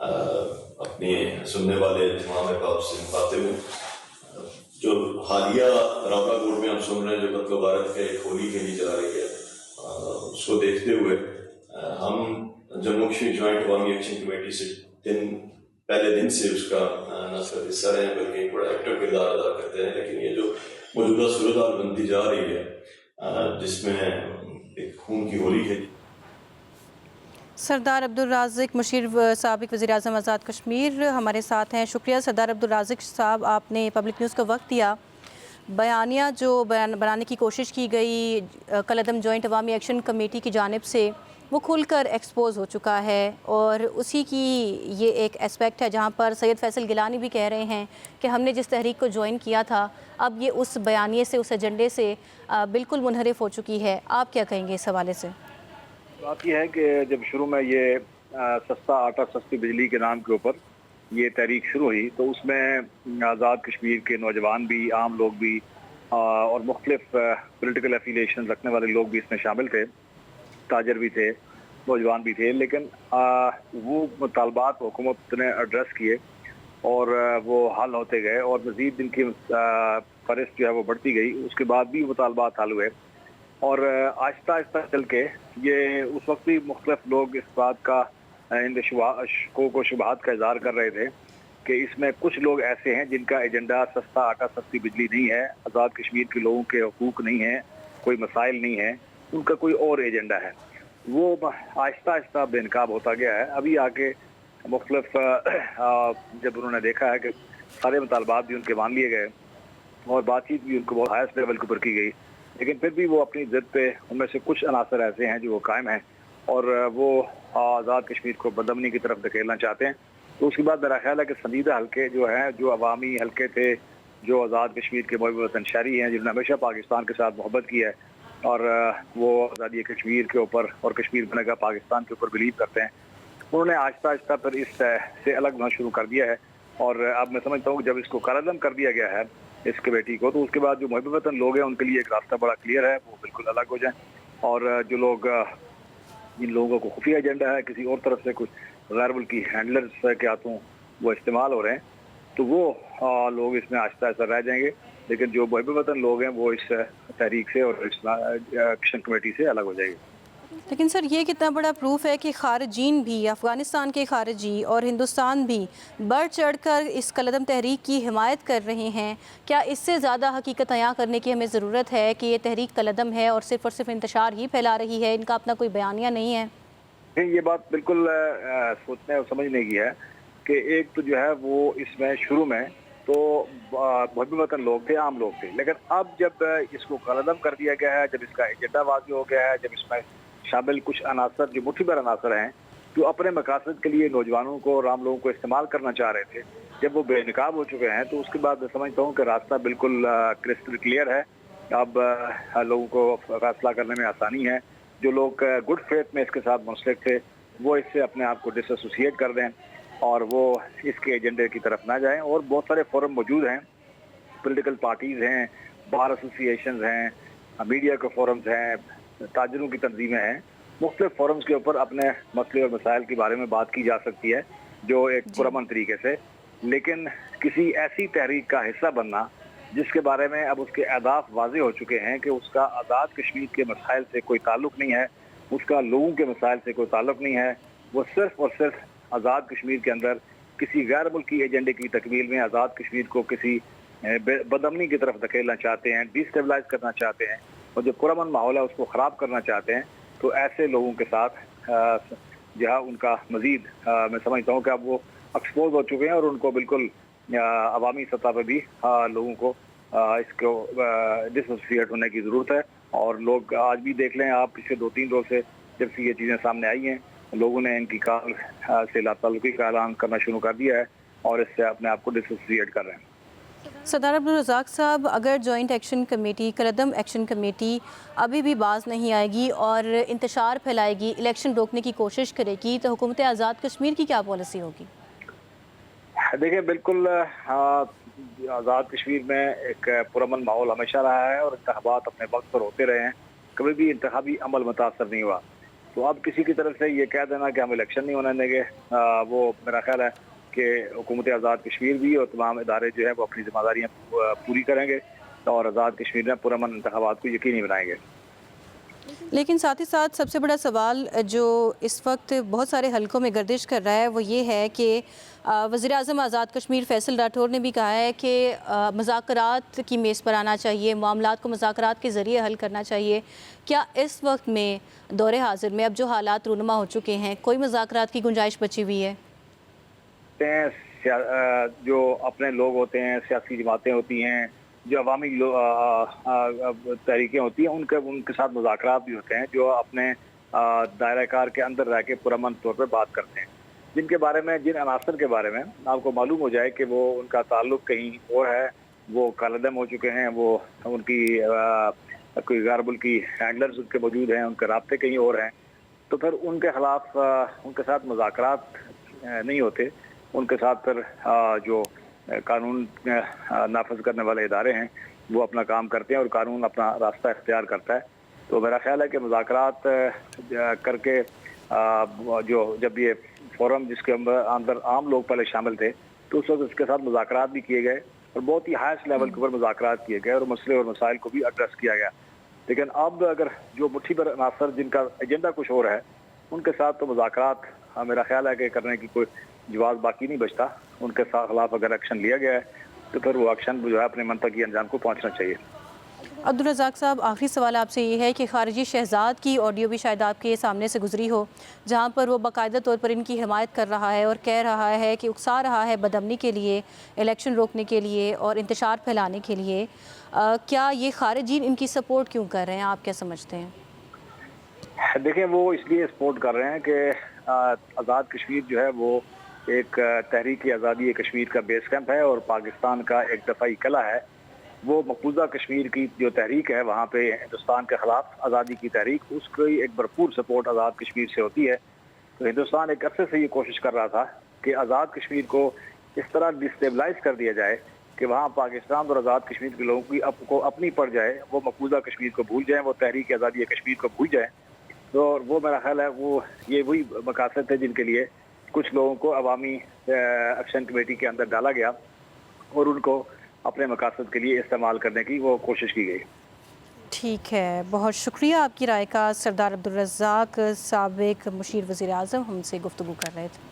اپنے سننے والے تمام احباب سے مخاطب ہوں. جو حالیہ راولا کوٹ میں ہم سن رہے ہیں جو قتل و غارت کا ایک ہولی کھیلی جا رہی ہے، اس کو دیکھتے ہوئے ہم جموں کشمیر جوائنٹ عوامی ایکشن کمیٹی سے پہلے دن سے اس کا نہ صرف حصہ رہے ہیں بلکہ ایک بڑا ایکٹیو کردار ادا کرتے ہیں. لیکن یہ جو موجودہ صورتحال بنتی جا رہی ہے جس میں ایک خون کی ہولی کھیلی. سردار عبدالرازق مشیر سابق وزیر اعظم آزاد کشمیر ہمارے ساتھ ہیں. شکریہ سردار عبدالرازق صاحب، آپ نے پبلک نیوز کو وقت دیا. بیانیہ جو بنانے کی کوشش کی گئی کل عدم جوائنٹ عوامی ایکشن کمیٹی کی جانب سے، وہ کھل کر ایکسپوز ہو چکا ہے، اور اسی کی یہ ایک اسپیکٹ ہے جہاں پر سید فیصل گیلانی بھی کہہ رہے ہیں کہ ہم نے جس تحریک کو جوائن کیا تھا اب یہ اس بیانیے سے، اس ایجنڈے سے بالکل منحرف ہو چکی ہے. آپ کیا کہیں گے اس حوالے سے؟ بات یہ ہے کہ جب شروع میں یہ سستا آٹا سستی بجلی کے نام کے اوپر یہ تحریک شروع ہوئی تو اس میں آزاد کشمیر کے نوجوان بھی، عام لوگ بھی اور مختلف پولیٹیکل ایفیلیشن رکھنے والے لوگ بھی اس میں شامل تھے. تاجر بھی تھے، نوجوان بھی تھے، لیکن وہ مطالبات حکومت نے ایڈریس کیے اور وہ حل ہوتے گئے اور مزید ان کی فہرست جو ہے وہ بڑھتی گئی. اس کے بعد بھی مطالبات حل ہوئے اور آہستہ آہستہ چل کے یہ اس وقت بھی مختلف لوگ اس بات کا شکوک و شبہات کا اظہار کر رہے تھے کہ اس میں کچھ لوگ ایسے ہیں جن کا ایجنڈا سستا آٹا سستی بجلی نہیں ہے، آزاد کشمیر کے لوگوں کے حقوق نہیں ہیں، کوئی مسائل نہیں ہیں، ان کا کوئی اور ایجنڈا ہے. وہ آہستہ آہستہ بے نقاب ہوتا گیا ہے. ابھی آگے مختلف جب انہوں نے دیکھا ہے کہ سارے مطالبات بھی ان کے مان لیے گئے اور بات چیت بھی ان کو بہت ہائیسٹ لیول کے اوپر کی گئی، لیکن پھر بھی وہ اپنی ضد پہ ان میں سے کچھ عناصر ایسے ہیں جو وہ قائم ہیں اور وہ آزاد کشمیر کو بدامنی کی طرف دھکیلنا چاہتے ہیں. تو اس کے بعد میرا خیال ہے کہ سنجیدہ حلقے جو ہیں، جو عوامی حلقے تھے، جو آزاد کشمیر کے محب وطن شہری ہیں، جنہوں نے ہمیشہ پاکستان کے ساتھ محبت کی ہے اور وہ آزادی کشمیر کے اوپر اور کشمیر بنے گا پاکستان کے اوپر بلیو کرتے ہیں، انہوں نے آہستہ آہستہ پھر اس سے الگ ہونا شروع کر دیا ہے. اور اب میں سمجھتا ہوں کہ جب اس کو کالعدم کر دیا گیا ہے اس کمیٹی کو، تو اس کے بعد جو محب وطن لوگ ہیں ان کے لیے ایک راستہ بڑا کلیئر ہے، وہ بالکل الگ ہو جائیں. اور جو لوگ، جن لوگوں کو خفیہ ایجنڈا ہے، کسی اور طرف سے کچھ غیر ملکی ہینڈلرز کے ہاتھوں وہ استعمال ہو رہے ہیں، تو وہ لوگ اس میں آہستہ آہستہ رہ جائیں گے. لیکن جو محب وطن لوگ ہیں وہ اس تحریک سے اور اس ایکشن کمیٹی سے الگ ہو جائے گے. لیکن سر، یہ کتنا بڑا پروف ہے کہ خارجین بھی، افغانستان کے خارجی اور ہندوستان بھی بڑھ چڑھ کر اس کالعدم تحریک کی حمایت کر رہے ہیں. کیا اس سے زیادہ حقیقت عیاں کرنے کی ہمیں ضرورت ہے کہ یہ تحریک کالعدم ہے اور صرف انتشار ہی پھیلا رہی ہے، ان کا اپنا کوئی بیانیہ نہیں ہے؟ یہ بات بالکل سوچنے اور سمجھنے کی ہے کہ ایک تو جو ہے وہ اس میں شروع میں تو محب وطن لوگ تھے، عام لوگ تھے، لیکن اب جب اس کو کالعدم کر دیا گیا ہے، جب اس کا ایجنڈا واضح ہو گیا ہے، جب اس میں شامل کچھ عناصر جو مٹھی بھر عناصر ہیں جو اپنے مقاصد کے لیے نوجوانوں کو اور عام لوگوں کو استعمال کرنا چاہ رہے تھے، جب وہ بے نقاب ہو چکے ہیں، تو اس کے بعد میں سمجھتا ہوں کہ راستہ بالکل کرسٹل کلیئر ہے. اب لوگوں کو فیصلہ کرنے میں آسانی ہے. جو لوگ گڈ فیتھ میں اس کے ساتھ منسلک تھے وہ اس سے اپنے آپ کو ڈس ایسوسیٹ کر دیں اور وہ اس کے ایجنڈے کی طرف نہ جائیں. اور بہت سارے فورم موجود ہیں، پولیٹیکل پارٹیز ہیں، بار ایسوسی ایشنز ہیں، میڈیا کے فورمز ہیں، تاجروں کی تنظیمیں ہیں. مختلف فورمز کے اوپر اپنے مسئلے اور مسائل کے بارے میں بات کی جا سکتی ہے جو ایک پرامن طریقے سے. لیکن کسی ایسی تحریک کا حصہ بننا جس کے بارے میں اب اس کے اہداف واضح ہو چکے ہیں کہ اس کا آزاد کشمیر کے مسائل سے کوئی تعلق نہیں ہے، اس کا لوگوں کے مسائل سے کوئی تعلق نہیں ہے، وہ صرف اور صرف آزاد کشمیر کے اندر کسی غیر ملکی ایجنڈے کی تکمیل میں آزاد کشمیر کو کسی بدامنی کی طرف دھکیلنا چاہتے ہیں، ڈیسٹیبلائز کرنا چاہتے ہیں اور جو پرامن ماحول ہے اس کو خراب کرنا چاہتے ہیں. تو ایسے لوگوں کے ساتھ جہاں ان کا مزید میں سمجھتا ہوں کہ اب وہ ایکسپوز ہو چکے ہیں اور ان کو بالکل عوامی سطح پہ بھی لوگوں کو اس کو ڈس ایسوسیٹ ہونے کی ضرورت ہے. اور لوگ آج بھی دیکھ لیں آپ، پچھلے 2-3 روز سے جب سے یہ چیزیں سامنے آئی ہیں، لوگوں نے ان کی کال سے لا تعلقی کا اعلان کرنا شروع کر دیا ہے اور اس سے اپنے آپ کو ڈس ایسوسیٹ کر رہے ہیں. سردار عبدالرزاق صاحب، اگر جوائنٹ ایکشن کمیٹی، کالعدم ایکشن کمیٹی ابھی بھی باز نہیں آئے گی اور انتشار پھیلائے گی، الیکشن روکنے کی کوشش کرے گی، تو حکومت آزاد کشمیر کی کیا پالیسی ہوگی؟ دیکھیں، بالکل آزاد کشمیر میں ایک پرامن ماحول ہمیشہ رہا ہے اور انتخابات اپنے وقت پر ہوتے رہے ہیں. کبھی بھی انتخابی عمل متاثر نہیں ہوا. تو اب کسی کی طرف سے یہ کہہ دینا کہ ہم الیکشن نہیں ہونے دیں گے، وہ میرا خیال ہے کہ حکومت آزاد کشمیر بھی اور تمام ادارے جو ہے وہ اپنی ذمہ داریاں پوری کریں گے اور آزاد کشمیر میں پرامن انتخابات کو یقینی بنائیں گے۔ لیکن ساتھ ہی ساتھ سب سے بڑا سوال جو اس وقت بہت سارے حلقوں میں گردش کر رہا ہے وہ یہ ہے کہ وزیر اعظم آزاد کشمیر فیصل راٹھور نے بھی کہا ہے کہ مذاکرات کی میز پر آنا چاہیے، معاملات کو مذاکرات کے ذریعے حل کرنا چاہیے۔ کیا اس وقت میں دور حاضر میں اب جو حالات رونما ہو چکے ہیں کوئی مذاکرات کی گنجائش بچی ہوئی ہے؟ جو اپنے لوگ ہوتے ہیں، سیاسی جماعتیں ہوتی ہیں، جو عوامی تحریکیں ہوتی ہیں، ان کے ساتھ مذاکرات بھی ہوتے ہیں جو اپنے دائرہ کار کے اندر رہ کے پرامن طور پہ بات کرتے ہیں، جن کے بارے میں، جن عناصر کے بارے میں آپ کو معلوم ہو جائے کہ وہ ان کا تعلق کہیں اور ہے، وہ کالعدم ہو چکے ہیں، وہ ان کی کوئی غیر ملکی ہینڈلرز ان کے موجود ہیں، ان کے رابطے کہیں اور ہیں، تو پھر ان کے خلاف ان کے ساتھ مذاکرات نہیں ہوتے۔ ان کے ساتھ پھر جو قانون نافذ کرنے والے ادارے ہیں وہ اپنا کام کرتے ہیں اور قانون اپنا راستہ اختیار کرتا ہے۔ تو میرا خیال ہے کہ مذاکرات کر کے جو جب یہ فورم جس کے اندر عام لوگ پہلے شامل تھے تو اس وقت اس کے ساتھ مذاکرات بھی کیے گئے اور بہت ہی ہائیسٹ لیول کے اوپر مذاکرات کیے گئے اور مسئلے اور مسائل کو بھی ایڈریس کیا گیا۔ لیکن اب اگر جو مٹھی بھر عناصر جن کا ایجنڈا کچھ اور ہے ان کے ساتھ تو مذاکرات میرا خیال ہے کہ کرنے کی کوئی جواز باقی نہیں بچتا۔ ان کے خلاف اگر ایکشن لیا گیا ہے تو پھر وہ ایکشن جو ہے اپنے منطقی انجام کو پہنچنا چاہیے۔ عبدالرزاق صاحب، آخری سوال آپ سے یہ ہے کہ خارجی شہزاد کی آڈیو بھی شاید آپ کے سامنے سے گزری ہو جہاں پر وہ باقاعدہ طور پر ان کی حمایت کر رہا ہے اور کہہ رہا ہے کہ اکسا رہا ہے بدامنی کے لیے، الیکشن روکنے کے لیے اور انتشار پھیلانے کے لیے۔ کیا یہ خارجین ان کی سپورٹ کیوں کر رہے ہیں؟ آپ کیا سمجھتے ہیں؟ دیکھیں، وہ اس لیے سپورٹ کر رہے ہیں کہ آزاد کشمیر جو ہے وہ ایک تحریک آزادی کشمیر کا بیس کیمپ ہے اور پاکستان کا ایک دفاعی قلعہ ہے۔ وہ مقبوضہ کشمیر کی جو تحریک ہے وہاں پہ ہندوستان کے خلاف آزادی کی تحریک، اس کی ایک بھرپور سپورٹ آزاد کشمیر سے ہوتی ہے۔ تو ہندوستان ایک عرصے سے یہ کوشش کر رہا تھا کہ آزاد کشمیر کو اس طرح ڈسٹیبلائز کر دیا جائے کہ وہاں پاکستان اور آزاد کشمیر کے لوگوں کی کو اپنی پڑ جائے، وہ مقبوضہ کشمیر کو بھول جائیں، وہ تحریک آزادی کشمیر کو بھول جائیں۔ تو وہ میرا خیال ہے یہ وہی مقاصد تھے جن کے لیے کچھ لوگوں کو عوامی ایکشن کمیٹی کے اندر ڈالا گیا اور ان کو اپنے مقاصد کے لیے استعمال کرنے کی وہ کوشش کی گئی۔ ٹھیک ہے، بہت شکریہ آپ کی رائے کا۔ سردار عبدالرزاق، سابق مشیر وزیر اعظم، ہم سے گفتگو کر رہے تھے۔